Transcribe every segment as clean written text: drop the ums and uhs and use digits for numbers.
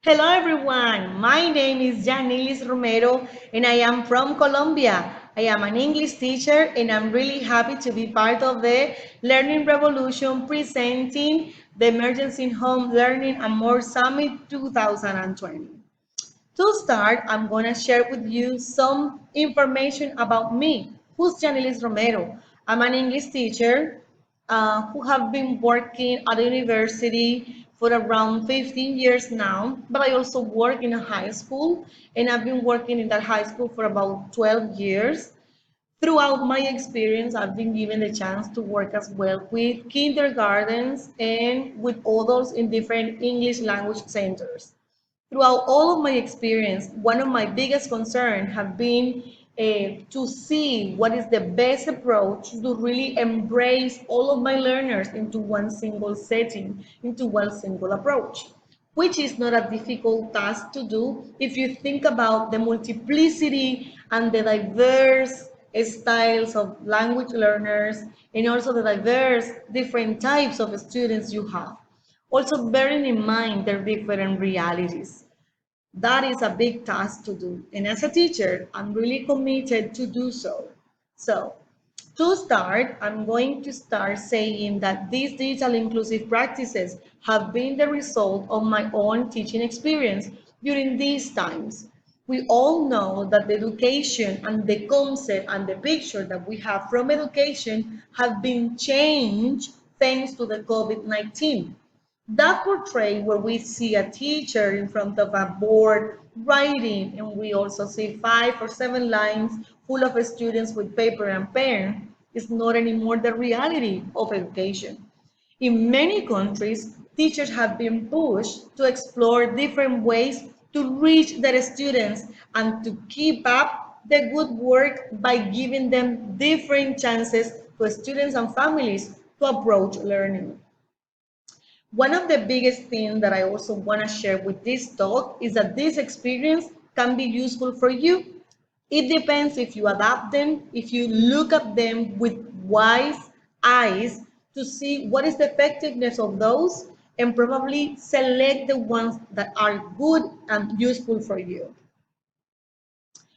Hello everyone, my name is Yanilis Romero and I am from Colombia. I am an English teacher and I'm really happy to be part of the Learning Revolution presenting the Emergency Home Learning and More Summit 2020. To start, I'm going to share with you some information about me. Who's Yanilis Romero? I'm an English teacher who have been working at a university for around 15 years now, but I also work in a high school and I've been working in that high school for about 12 years. Throughout my experience, I've been given the chance to work as well with kindergartens and with others in different English language centers. Throughout all of my experience, one of my biggest concerns have been to see what is the best approach to really embrace all of my learners into one single setting, into one single approach, which is not a difficult task to do if you think about the multiplicity and the diverse styles of language learners and also the diverse different types of students you have. Also bearing in mind their different realities. That is a big task to do. And as a teacher, I'm really committed to do so. So, to start, I'm going to start saying that these digital inclusive practices have been the result of my own teaching experience during these times. We all know that the education and the concept and the picture that we have from education have been changed thanks to the COVID-19. That portray where we see a teacher in front of a board writing, and we also see 5 or 7 lines full of students with paper and pen is not anymore the reality of education. In many countries, teachers have been pushed to explore different ways to reach their students and to keep up the good work by giving them different chances to students and families to approach learning. One of the biggest things that I also want to share with this talk is that this experience can be useful for you. It depends if you adapt them, if you look at them with wise eyes to see what is the effectiveness of those and probably select the ones that are good and useful for you.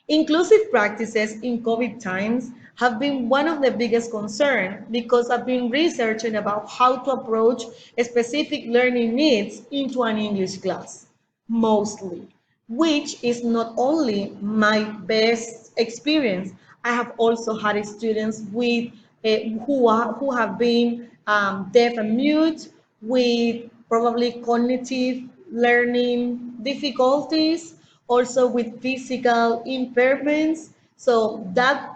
Inclusive practices in COVID times have been one of the biggest concerns because I've been researching about how to approach specific learning needs into an English class, mostly, which is not only my best experience. I have also had students with who have been deaf and mute, with probably cognitive learning difficulties, also with physical impairments. So that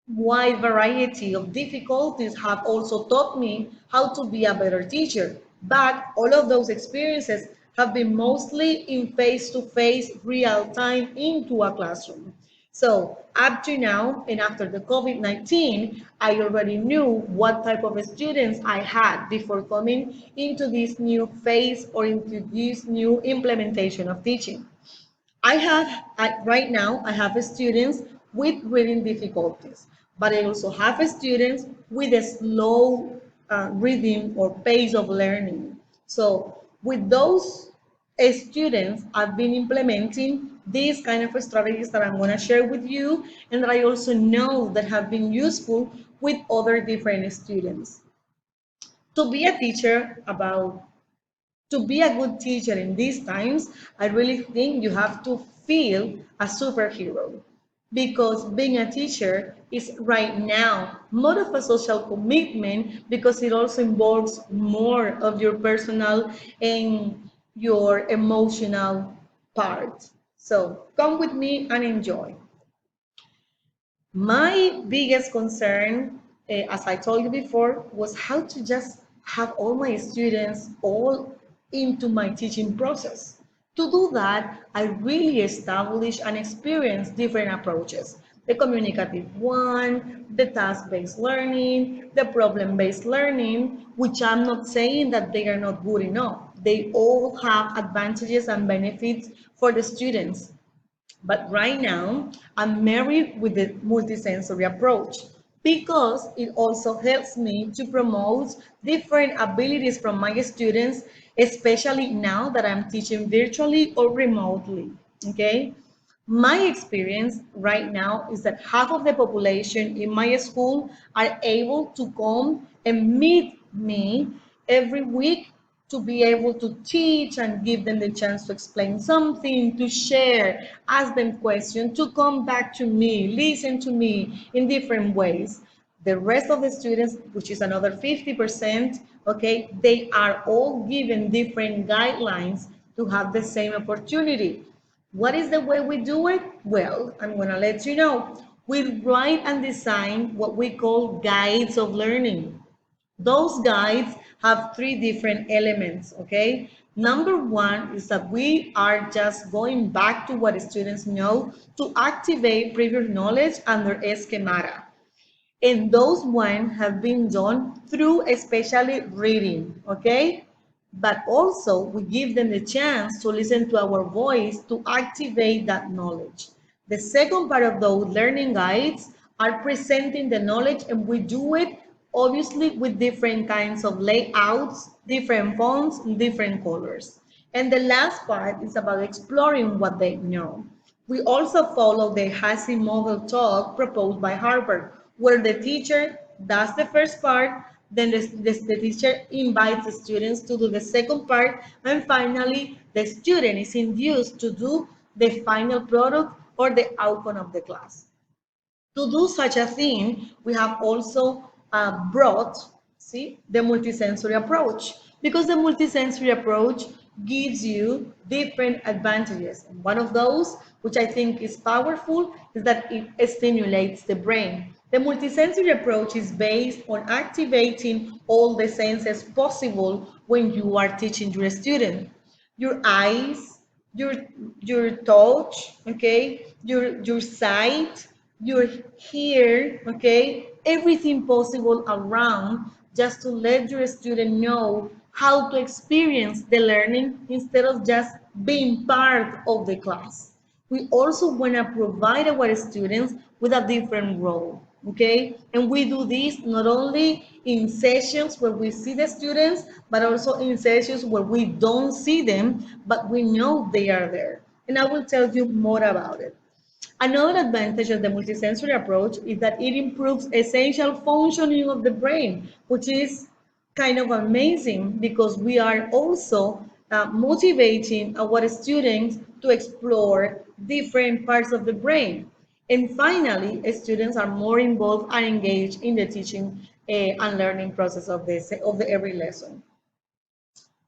wide variety of difficulties have also taught me how to be a better teacher. But all of those experiences have been mostly in face-to-face, real-time into a classroom. So up to now, and after the COVID-19, I already knew what type of students I had before coming into this new phase or into this new implementation of teaching. Right now, I have students with reading difficulties, but I also have students with a slow reading or pace of learning. So with those students, I've been implementing these kind of strategies that I'm going to share with you and that I also know that have been useful with other different students. To be a teacher about to be a good teacher in these times, I really think you have to feel a superhero because being a teacher is right now more of a social commitment because it also involves more of your personal and your emotional part. So come with me and enjoy. My biggest concern, as I told you before, was how to just have all my students all into my teaching process. To do that, I really established and experienced different approaches. The communicative one, the task-based learning, the problem-based learning, which I'm not saying that they are not good enough. They all have advantages and benefits for the students. But right now, I'm married with the multisensory approach because it also helps me to promote different abilities from my students especially now that I'm teaching virtually or remotely, okay? My experience right now is that half of the population in my school are able to come and meet me every week to be able to teach and give them the chance to explain something, to share, ask them questions, to come back to me, listen to me in different ways. The rest of the students, which is another 50%, okay, they are all given different guidelines to have the same opportunity. What is the way we do it? Well, I'm going to let you know. We write and design what we call guides of learning. Those guides have three different elements, okay? Number one is that we are just going back to what students know to activate previous knowledge under schemata. And those ones have been done through especially reading, okay? But also we give them the chance to listen to our voice to activate that knowledge. The second part of those learning guides are presenting the knowledge, and we do it obviously with different kinds of layouts, different fonts, different colors. And the last part is about exploring what they know. We also follow the Hassie model talk proposed by Harvard, where the teacher does the first part, then the teacher invites the students to do the second part, and finally the student is induced to do the final product or the outcome of the class. To do such a thing, we have also brought, see, the multisensory approach, because the multisensory approach gives you different advantages. And one of those, which I think is powerful, is that it stimulates the brain. The multisensory approach is based on activating all the senses possible when you are teaching your student. Your eyes, your your touch, okay, your sight, your hear, okay, everything possible around, just to let your student know how to experience the learning instead of just being part of the class. We also want to provide our students with a different role, okay? And we do this not only in sessions where we see the students, but also in sessions where we don't see them, but we know they are there. And I will tell you more about it. Another advantage of the multisensory approach is that it improves essential functioning of the brain, which is kind of amazing because we are also motivating our students to explore different parts of the brain. And finally, students are more involved and engaged in the teaching and learning process of the every lesson.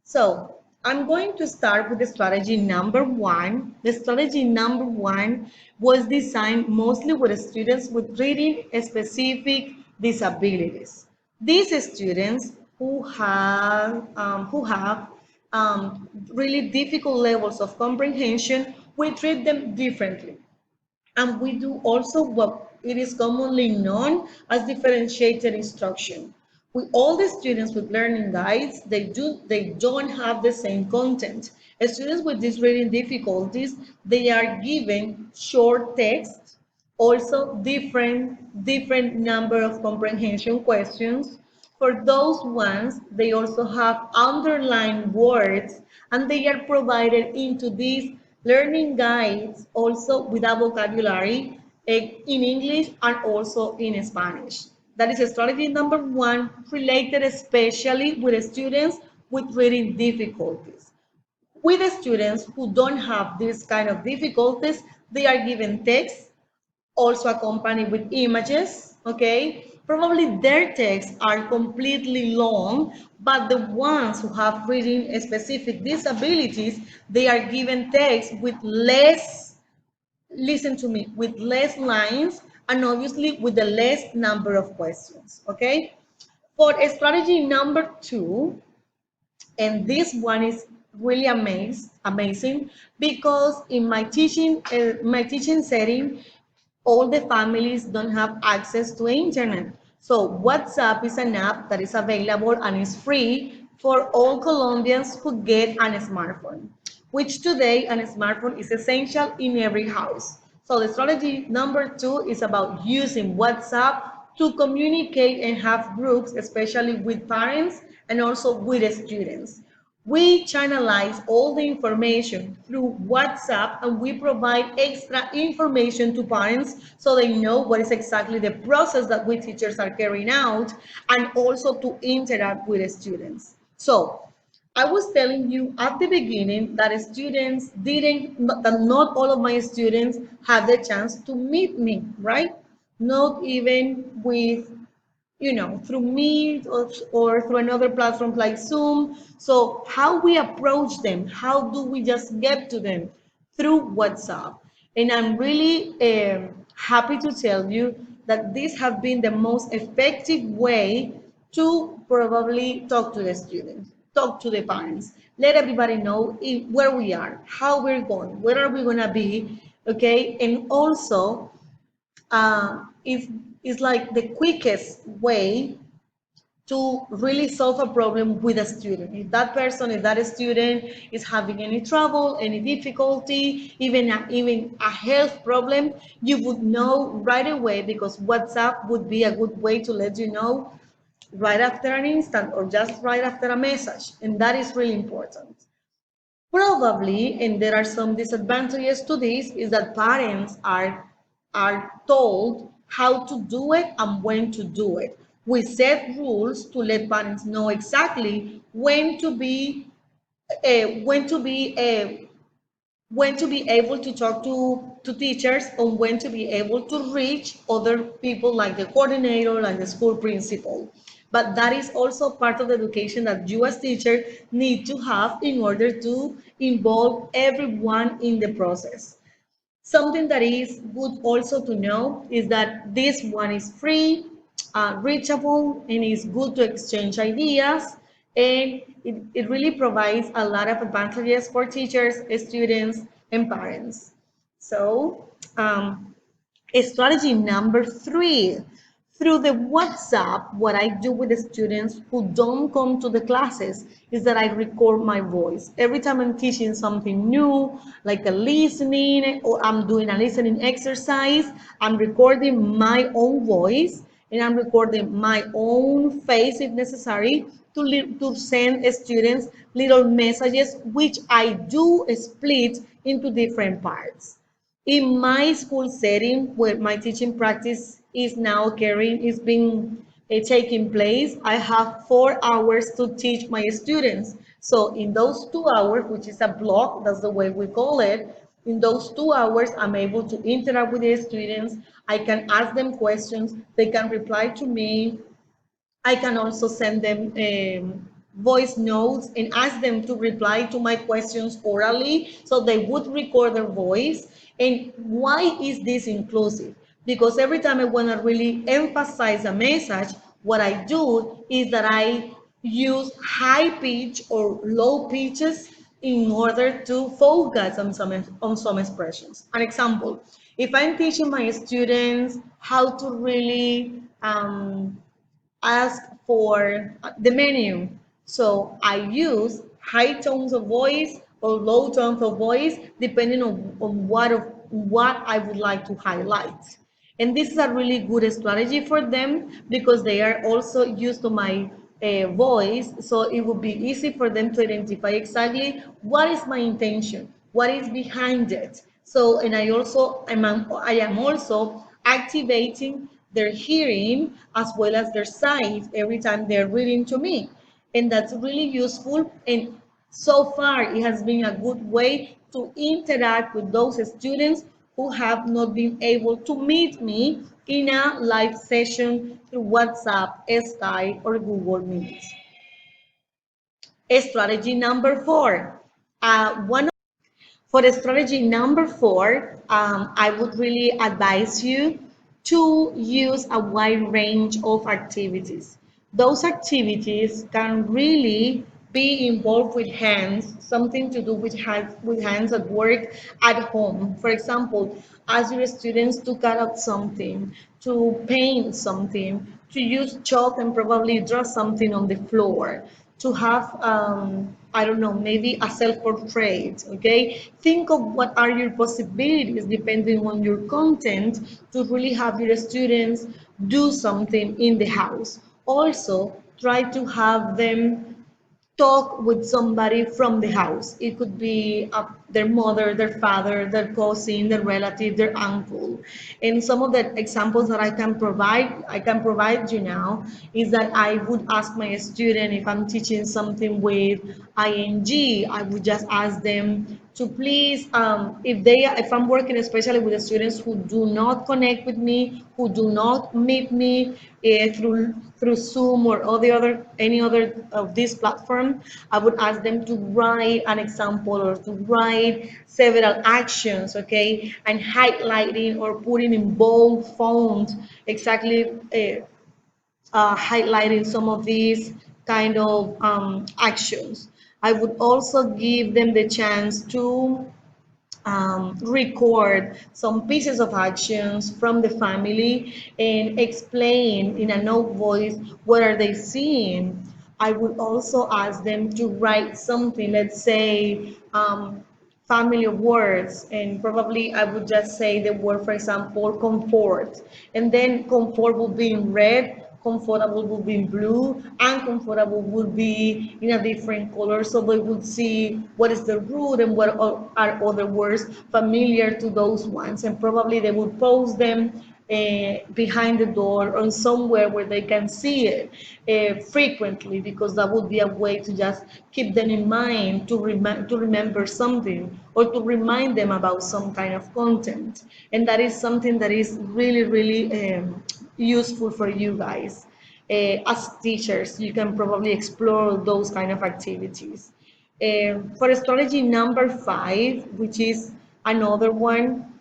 So I'm going to start with the strategy number one. The strategy number one was designed mostly with students with reading specific disabilities. These students who have really difficult levels of comprehension, we treat them differently. And we do also what it is commonly known as differentiated instruction. With all the students with learning guides, they don't have the same content. Students with these reading difficulties, they are given short text, also different number of comprehension questions. For those ones, they also have underlined words, and they are provided into these learning guides also with a vocabulary in English and also in Spanish. That is strategy number one, related especially with students with reading difficulties. With the students who don't have this kind of difficulties, they are given text, also accompanied with images, okay? Probably their texts are completely long, but the ones who have reading specific disabilities, they are given text with less, listen to me, with less lines and obviously with the less number of questions, okay? For strategy number two, and this one is really amazing because in my teaching setting, all the families don't have access to internet. So WhatsApp is an app that is available and is free for all Colombians who get a smartphone, which today a smartphone is essential in every house. So the strategy number two is about using WhatsApp to communicate and have groups, especially with parents and also with students. We channelize all the information through WhatsApp, and we provide extra information to parents so they know what is exactly the process that we teachers are carrying out, and also to interact with the students. So I was telling you at the beginning that students didn't, that not all of my students had the chance to meet me, right? Not even with, through Meet, or through another platform like Zoom. So how we approach them, how do we just get to them? Through WhatsApp. And I'm really happy to tell you that this has been the most effective way to probably talk to the students, talk to the parents, let everybody know where we are, how we're going, where are we going to be, okay? And also, is like the quickest way to really solve a problem with a student. If that student is having any trouble, any difficulty, even a health problem, you would know right away, because WhatsApp would be a good way to let you know right after an instant or just right after a message. And that is really important. Probably, and there are some disadvantages to this, is that parents are told how to do it and when to do it. We set rules to let parents know exactly when to be when to be able to talk to teachers, and when to be able to reach other people like the coordinator, like the school principal. But that is also part of the education that you as teacher need to have in order to involve everyone in the process. Something that is good also to know is that this one is free, reachable, and is good to exchange ideas. And it really provides a lot of advantages for teachers, students, and parents. So, strategy number 3, through the WhatsApp, what I do with the students who don't come to the classes is that I record my voice. Every time I'm teaching something new, like a listening, or I'm doing a listening exercise, I'm recording my own voice, and I'm recording my own face if necessary to send students little messages, which I do split into different parts. In my school setting, where my teaching practice is now is being taking place, I have 4 hours to teach my students. So in those 2 hours, which is a block, that's the way we call it, in those 2 hours, I'm able to interact with the students. I can ask them questions. They can reply to me. I can also send them voice notes and ask them to reply to my questions orally, so they would record their voice. And why is this inclusive? Because every time I want to really emphasize a message, what I do is that I use high pitch or low pitches in order to focus on some expressions. An example, if I'm teaching my students how to really ask for the menu. So I use high tones of voice or low tones of voice depending on what I would like to highlight. And this is a really good strategy for them because they are also used to my voice. So it would be easy for them to identify exactly what is my intention, what is behind it. So, and I am also activating their hearing as well as their sight every time they're reading to me. And that's really useful. And so far, it has been a good way to interact with those students who have not been able to meet me in a live session through WhatsApp, Skype, or Google Meet. Strategy number 4. One For the strategy number 4, I would really advise you to use a wide range of activities. Those activities can really be involved with hands, something to do with hands at work, at home. For example, ask your students to cut out something, to paint something, to use chalk and probably draw something on the floor, to have I don't know, maybe a self-portrait, okay? Think of what are your possibilities depending on your content to really have your students do something in the house. Also, try to have them talk with somebody from the house. It could be their mother, their father, their cousin, their relative, their uncle. And some of the examples that I can provide you now is that I would ask my student if I'm teaching something with ing, I would just ask them to please, if I'm working especially with the students who do not connect with me, who do not meet me through Zoom or all the other any other of this platform, I would ask them to write an example or to write several actions, okay, and highlighting or putting in bold font exactly highlighting some of these kind of actions. I would also give them the chance to record some pieces of actions from the family and explain in a note voice what are they seeing. I would also ask them to write something, let's say family of words, and probably I would just say the word, for example, comfort, and then comfort will be in red, comfortable would be in blue, uncomfortable would be in a different color, so they would see what is the root and what are other words familiar to those ones, and probably they would post them behind the door or somewhere where they can see it frequently, because that would be a way to just keep them in mind, to remember something or to remind them about some kind of content. And that is something that is really, really useful for you guys. As teachers, you can probably explore those kind of activities. For strategy number 5, which is another one,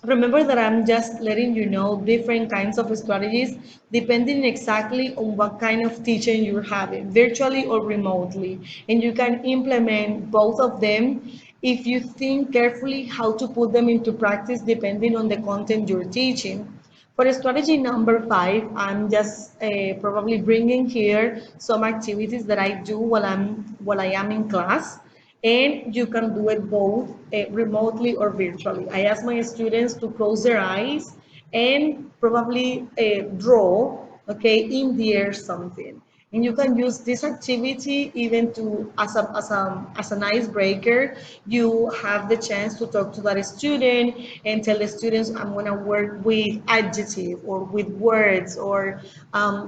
remember that I'm just letting you know different kinds of strategies depending exactly on what kind of teaching you're having, virtually or remotely. And you can implement both of them if you think carefully how to put them into practice depending on the content you're teaching. For strategy number 5, I'm just probably bringing here some activities that I do while I am in class, and you can do it both remotely or virtually. I ask my students to close their eyes and probably draw, okay, in the air something. And you can use this activity even to as an icebreaker. You have the chance to talk to that student and tell the students, I'm going to work with adjective or with words or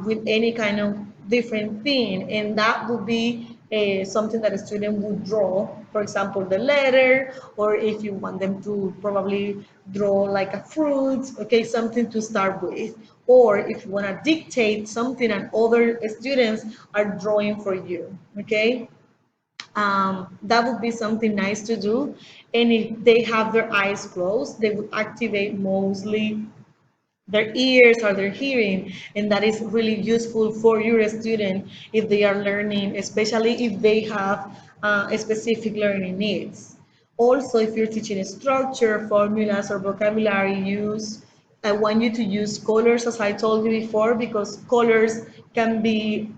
with any kind of different thing. And that would be something that a student would draw, for example, the letter, or if you want them to probably draw like a fruit, okay, something to start with. Or if you want to dictate something and other students are drawing for you, okay? That would be something nice to do. And if they have their eyes closed, they would activate mostly their ears or their hearing, and that is really useful for your student if they are learning, especially if they have specific learning needs. Also, if you're teaching structure, formulas, or vocabulary use, I want you to use colors, as I told you before, because colors can be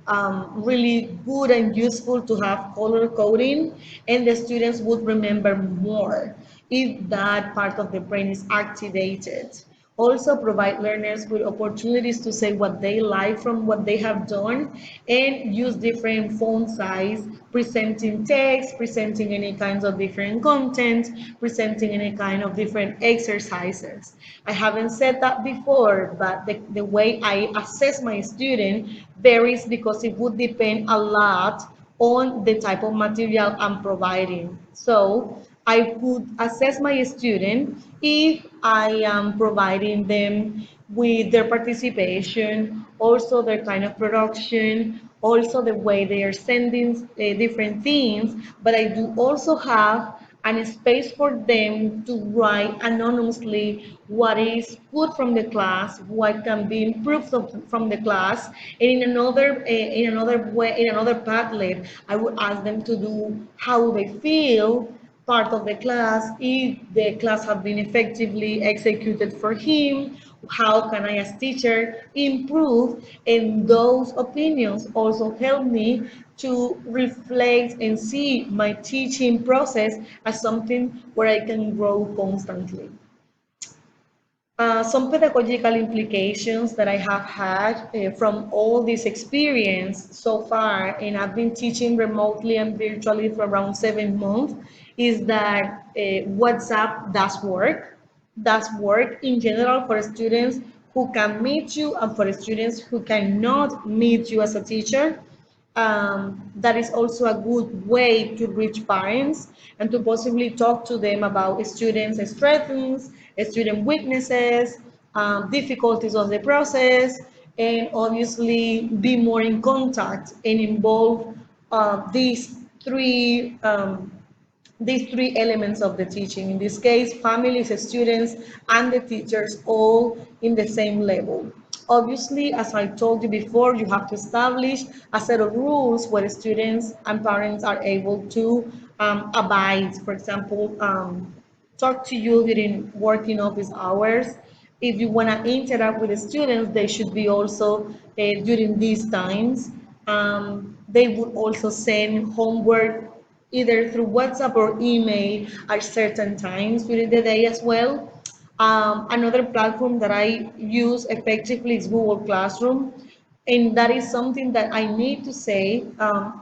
really good and useful to have color coding, and the students would remember more if that part of the brain is activated. Also provide learners with opportunities to say what they like from what they have done, and use different font size, presenting text, presenting any kinds of different content, presenting any kind of different exercises. I haven't said that before, but the way I assess my student varies because it would depend a lot on the type of material I'm providing. So I would assess my student if I am providing them with their participation, also their kind of production, also the way they are sending different things, but I do also have and space for them to write anonymously what is put from the class, what can be improved from the class, and in another way, in another Padlet, I would ask them to do how they feel part of the class, if the class have been effectively executed for him, how can I as teacher improve, and those opinions also help me to reflect and see my teaching process as something where I can grow constantly. Some pedagogical implications that I have had from all this experience so far, and I've been teaching remotely and virtually for around 7 months, is that WhatsApp does work in general for students who can meet you and for students who cannot meet you as a teacher. That is also a good way to reach parents and to possibly talk to them about students' strengths, student weaknesses, difficulties of the process, and obviously be more in contact and involve three these three elements of the teaching. In this case, families, students, and the teachers all in the same level. Obviously, as I told you before, you have to establish a set of rules where students and parents are able to abide. For example, talk to you during working office hours. If you want to interact with the students, they should be also during these times. They would also send homework either through WhatsApp or email at certain times during the day as well. Another platform that I use effectively is Google Classroom. And that is something that I need to say.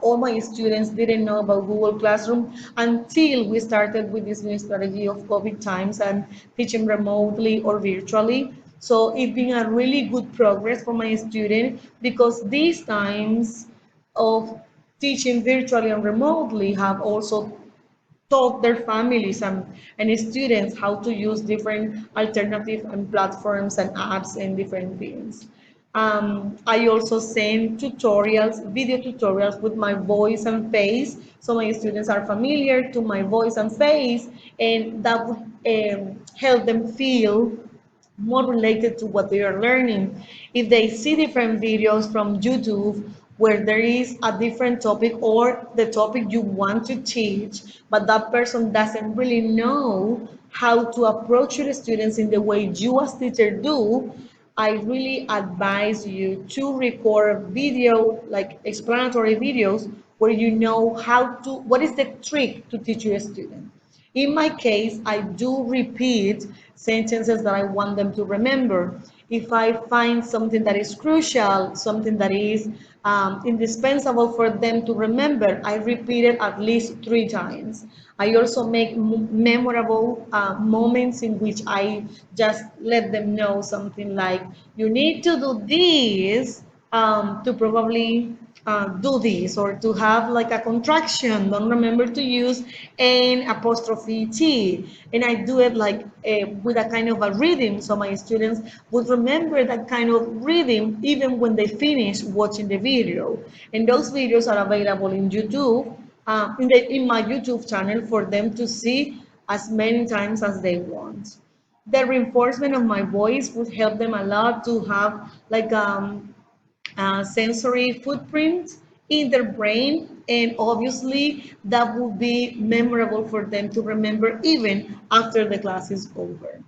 All my students didn't know about Google Classroom until we started with this new strategy of COVID times and teaching remotely or virtually. So it's been a really good progress for my student because these times of teaching virtually and remotely have also taught their families and students how to use different alternative and platforms and apps and different things. I also send tutorials, video tutorials with my voice and face, so my students are familiar to my voice and face, and that would help them feel more related to what they are learning. If they see different videos from YouTube where there is a different topic or the topic you want to teach, but that person doesn't really know how to approach your students in the way you as teacher do, I really advise you to record video, like explanatory videos, where you know how to, what is the trick to teach your student. In my case, I do repeat sentences that I want them to remember. If I find something that is crucial, something that is indispensable for them to remember, I repeat it at least 3 times. I also make memorable moments in which I just let them know something like, you need to do this to probably do this, or to have like a contraction. Don't remember to use an apostrophe T. And I do it like with a kind of a rhythm. So my students would remember that kind of rhythm even when they finish watching the video. And those videos are available in YouTube, in my YouTube channel for them to see as many times as they want. The reinforcement of my voice would help them a lot to have like sensory footprint in their brain, and obviously that will be memorable for them to remember even after the class is over.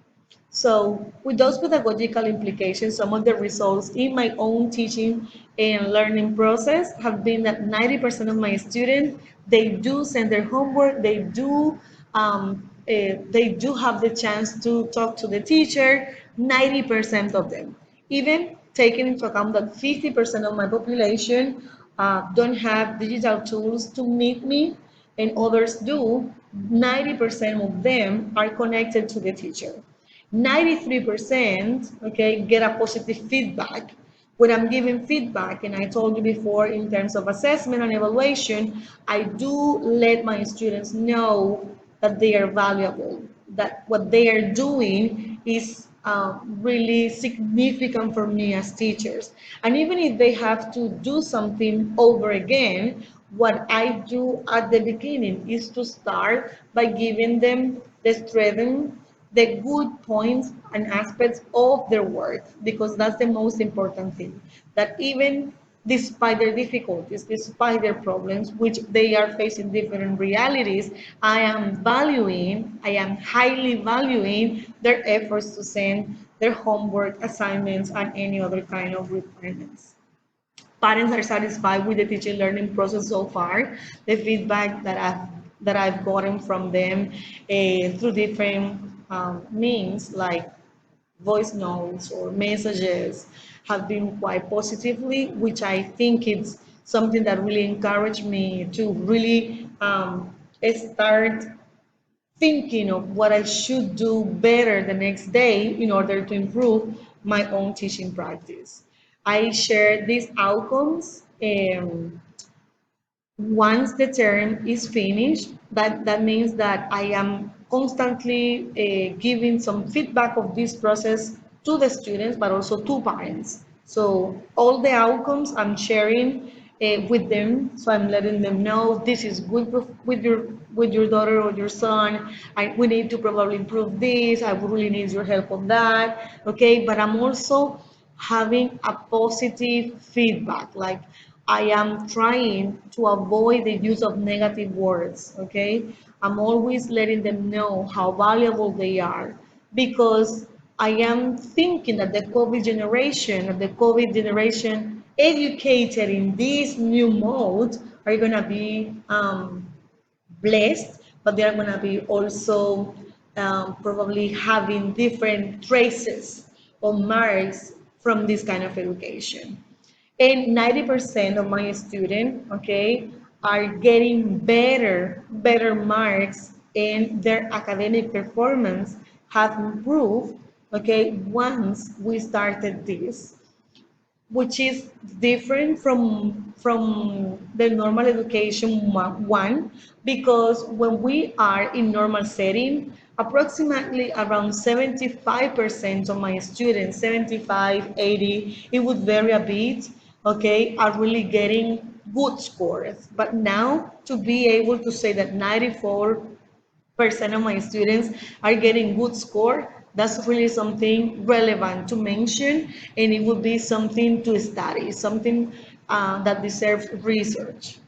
So with those pedagogical implications, some of the results in my own teaching and learning process have been that 90% of my students, they do send their homework, they do have the chance to talk to the teacher, 90% of them. Even taking into account that 50% of my population don't have digital tools to meet me and others do, 90% of them are connected to the teacher. 93%, okay, get a positive feedback. When I'm giving feedback, and I told you before in terms of assessment and evaluation, I do let my students know that they are valuable, that what they are doing is really significant for me as teachers. And even if they have to do something over again, what I do at the beginning is to start by giving them the strength, the good points and aspects of their work, because that's the most important thing. That even despite their difficulties, despite their problems, which they are facing different realities, I am highly valuing their efforts to send their homework, assignments, and any other kind of requirements. Parents are satisfied with the teaching learning process so far. The feedback that I've gotten from them through different means like voice notes or messages have been quite positively, which I think it's something that really encouraged me to really start thinking of what I should do better the next day in order to improve my own teaching practice. I share these outcomes once the term is finished. That means that I am constantly giving some feedback of this process to the students, but also to parents. So all the outcomes I'm sharing with them. So I'm letting them know this is good with your daughter or your son. We need to probably improve this. I would really need your help on that. Okay, but I'm also having a positive feedback. Like I am trying to avoid the use of negative words, okay? I'm always letting them know how valuable they are because I am thinking that the COVID generation educated in this new mode are gonna be blessed, but they're going to be also probably having different traces or marks from this kind of education. And 90% of my students, okay, are getting better marks, and their academic performance have improved, okay, once we started this, which is different from the normal education one, because when we are in normal setting, approximately around 75% of my students, 75, 80, it would vary a bit, okay, are really getting good scores. But now to be able to say that 94% of my students are getting good score, that's really something relevant to mention, and it would be something to study, something that deserves research.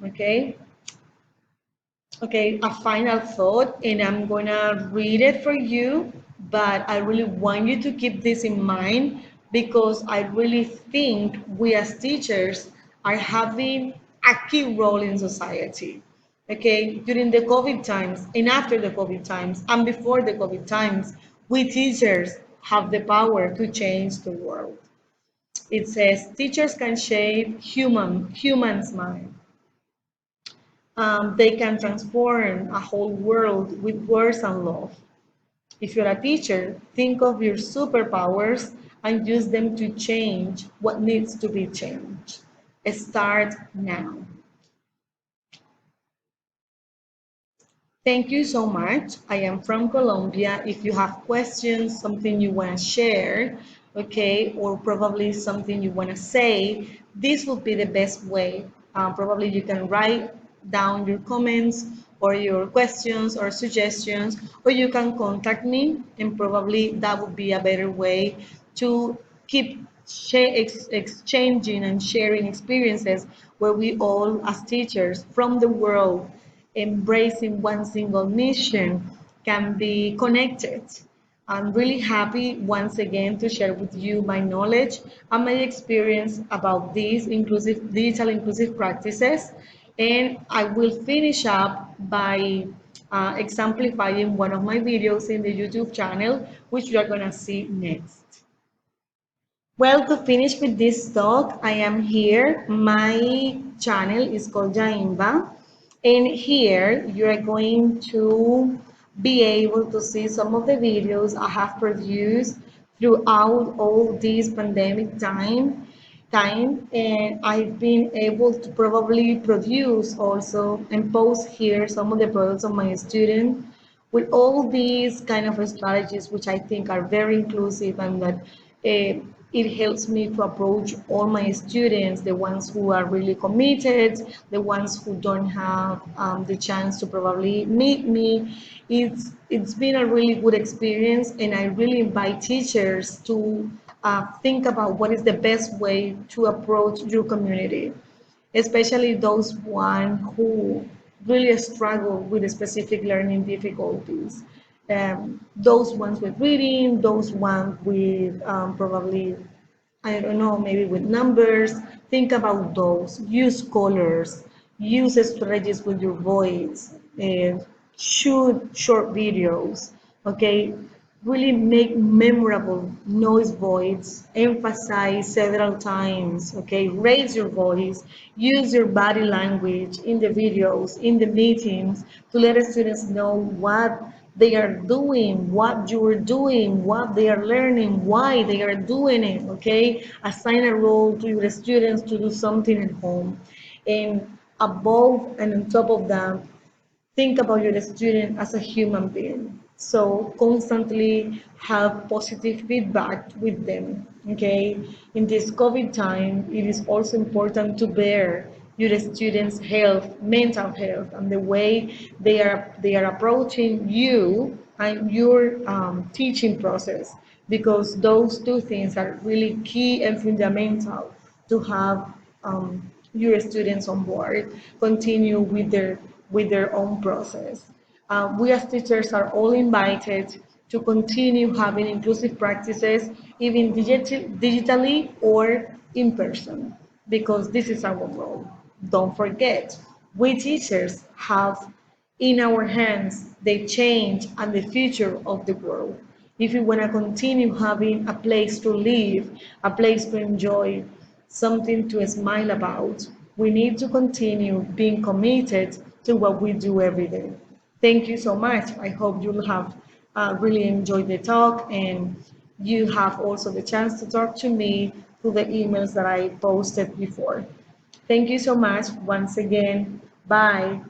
Okay, a final thought, and I'm gonna read it for you, but I really want you to keep this in mind because I really think we as teachers are having a key role in society. Okay, during the COVID times and after the COVID times and before the COVID times, we teachers have the power to change the world. It says teachers can shape humans' mind. They can transform a whole world with words and love. If you're a teacher, think of your superpowers and use them to change what needs to be changed. Start now. Thank you so much. I am from Colombia. If you have questions, something you want to share, okay, or probably something you want to say, this will be the best way. Probably you can write down your comments or your questions or suggestions, or you can contact me, and probably that would be a better way to keep exchanging and sharing experiences where we all, as teachers from the world, embracing one single mission, can be connected. I'm really happy once again to share with you my knowledge and my experience about these digital inclusive practices. And I will finish up by exemplifying one of my videos in the YouTube channel, which you are going to see next. Well, to finish with this talk, I am here. My channel is called Jaimba, and here you are going to be able to see some of the videos I have produced throughout all this pandemic time, and I've been able to probably produce also and post here some of the products of my students with all these kind of strategies, which I think are very inclusive, and that it helps me to approach all my students, the ones who are really committed, the ones who don't have the chance to probably meet me. It's been a really good experience, and I really invite teachers to think about what is the best way to approach your community, especially those one who really struggle with specific learning difficulties. Those ones with reading, those ones with probably, I don't know, maybe with numbers. Think about those. Use colors, use strategies with your voice, shoot short videos, okay? really make memorable noise voids, emphasize several times, okay? Raise your voice, use your body language in the videos, in the meetings to let the students know what they are doing, what you are doing, what they are learning, why they are doing it, okay? Assign a role to your students to do something at home. And above and on top of that, think about your student as a human being. So constantly have positive feedback with them. Okay. In this COVID time, it is also important to bear your students' health, mental health, and the way they are approaching you and your teaching process, because those two things are really key and fundamental to have your students on board continue with their own process. We as teachers are all invited to continue having inclusive practices, even digitally or in person, because this is our role. Don't forget, we teachers have in our hands the change and the future of the world. If we want to continue having a place to live, a place to enjoy, something to smile about, we need to continue being committed to what we do every day. Thank you so much. I hope you'll have really enjoyed the talk, and you have also the chance to talk to me through the emails that I posted before. Thank you so much once again. Bye.